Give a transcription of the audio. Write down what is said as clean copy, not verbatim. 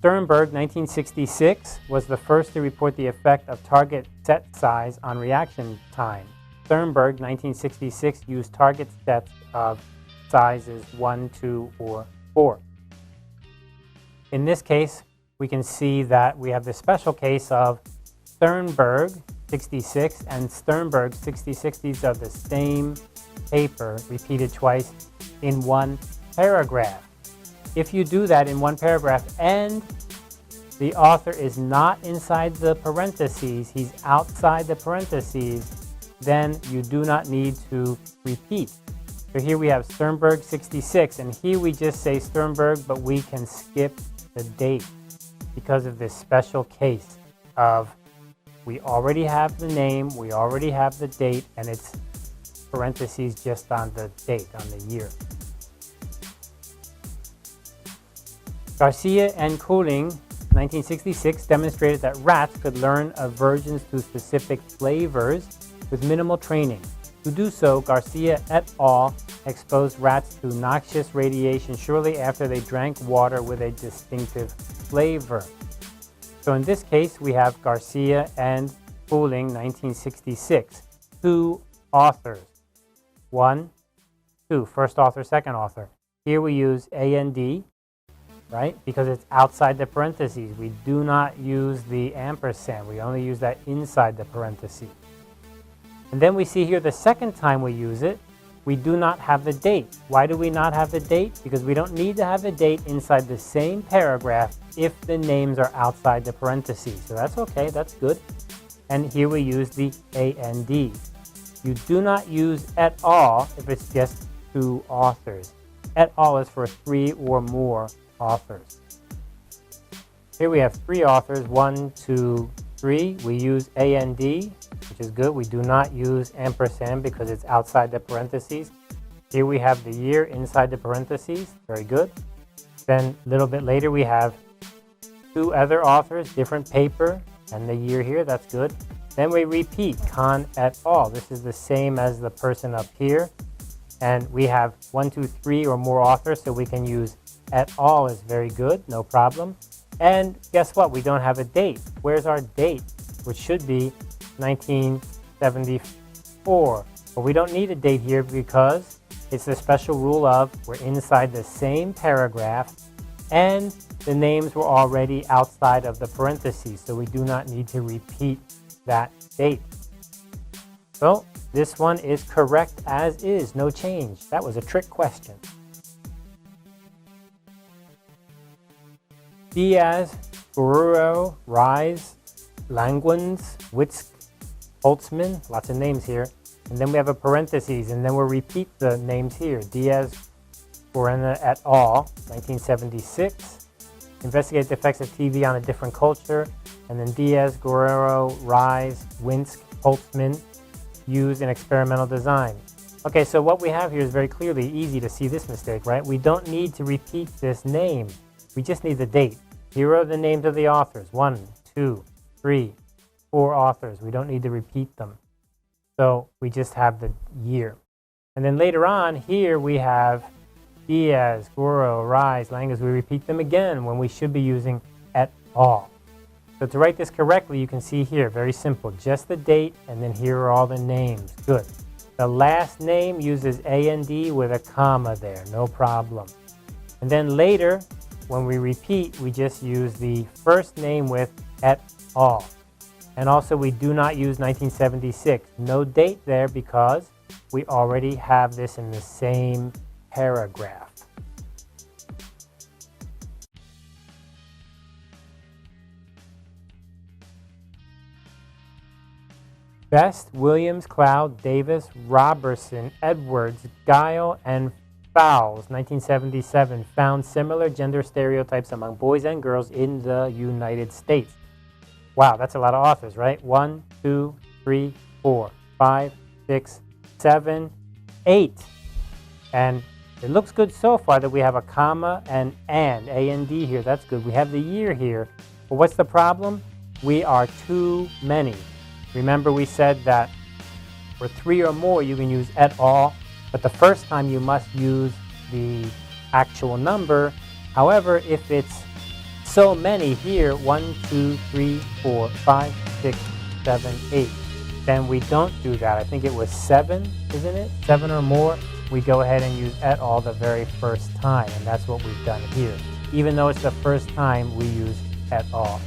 Sternberg, 1966, was the first to report the effect of target set size on reaction time. Sternberg, 1966, used target sets of sizes 1, 2, or 4. In this case, we can see that we have the special case of Sternberg, 66, and Sternberg, 66. These are the same paper repeated twice in one paragraph. If you do that in one paragraph and the author is not inside the parentheses, he's outside the parentheses, then you do not need to repeat. So here we have Sternberg 66, and here we just say Sternberg, but we can skip the date because of this special case of we already have the name, we already have the date, and it's parentheses just on the date, on the year. Garcia and Cooling, 1966, demonstrated that rats could learn aversions to specific flavors with minimal training. To do so, Garcia et al. Exposed rats to noxious radiation shortly after they drank water with a distinctive flavor. So in this case, we have Garcia and Cooling, 1966. Two authors. 1, 2. First author, second author. Here we use A and D, right? Because it's outside the parentheses. We do not use the ampersand. We only use that inside the parentheses. And then we see here the second time we use it, we do not have the date. Why do we not have the date? Because we don't need to have the date inside the same paragraph if the names are outside the parentheses. So that's okay, that's good. And here we use the A and D. You do not use et al. If it's just two authors. Et al. Is for 3 or more authors. Here we have 3 authors, 1, 2, 3. We use A and D, which is good. We do not use ampersand because it's outside the parentheses. Here we have the year inside the parentheses. Very good. Then a little bit later we have 2 other authors, different paper, and the year here. That's good. Then we repeat, Khan et al. This is the same as the person up here. And we have 1, 2, 3 or more authors, so we can use et al. Is very good, no problem. And guess what? We don't have a date. Where's our date? Which should be 1974. But we don't need a date here because it's the special rule of we're inside the same paragraph and the names were already outside of the parentheses. So we do not need to repeat that date. So this one is correct as is, no change. That was a trick question. Diaz, Guerrero, Rise, Languins, Witzk, Holtzman, lots of names here. And then we have a parentheses, and then we'll repeat the names here. Diaz, Guerrero et al., 1976. Investigate the effects of TV on a different culture. And then Diaz, Guerrero, Rise, Winsk, Holtzman, used in experimental design. Okay, so what we have here is very clearly easy to see this mistake, right? We don't need to repeat this name. We just need the date. Here are the names of the authors. 1, 2, 3, 4 authors. We don't need to repeat them. So we just have the year. And then later on, here we have Diaz, Guerrero, Rise, Langus. We repeat them again when we should be using et al. So to write this correctly, you can see here, very simple. Just the date, and then here are all the names. Good. The last name uses A and D with a comma there. No problem. And then later, when we repeat, we just use the first name with et al. And also we do not use 1976. No date there because we already have this in the same paragraph. Best, Williams, Cloud, Davis, Robertson, Edwards, Guile, and Fowles, 1977, found similar gender stereotypes among boys and girls in the United States. Wow, that's a lot of authors, right? 1, 2, 3, 4, 5, 6, 7, 8. And it looks good so far that we have a comma and A and D here. That's good. We have the year here. But what's the problem? We are too many. Remember we said that for 3 or more you can use et al. But the first time you must use the actual number. However, if it's so many here, 1, 2, 3, 4, 5, 6, 7, 8. Then we don't do that. I think it was 7, isn't it? 7 or more. We go ahead and use et al. The very first time, and that's what we've done here. Even though it's the first time, we use et al.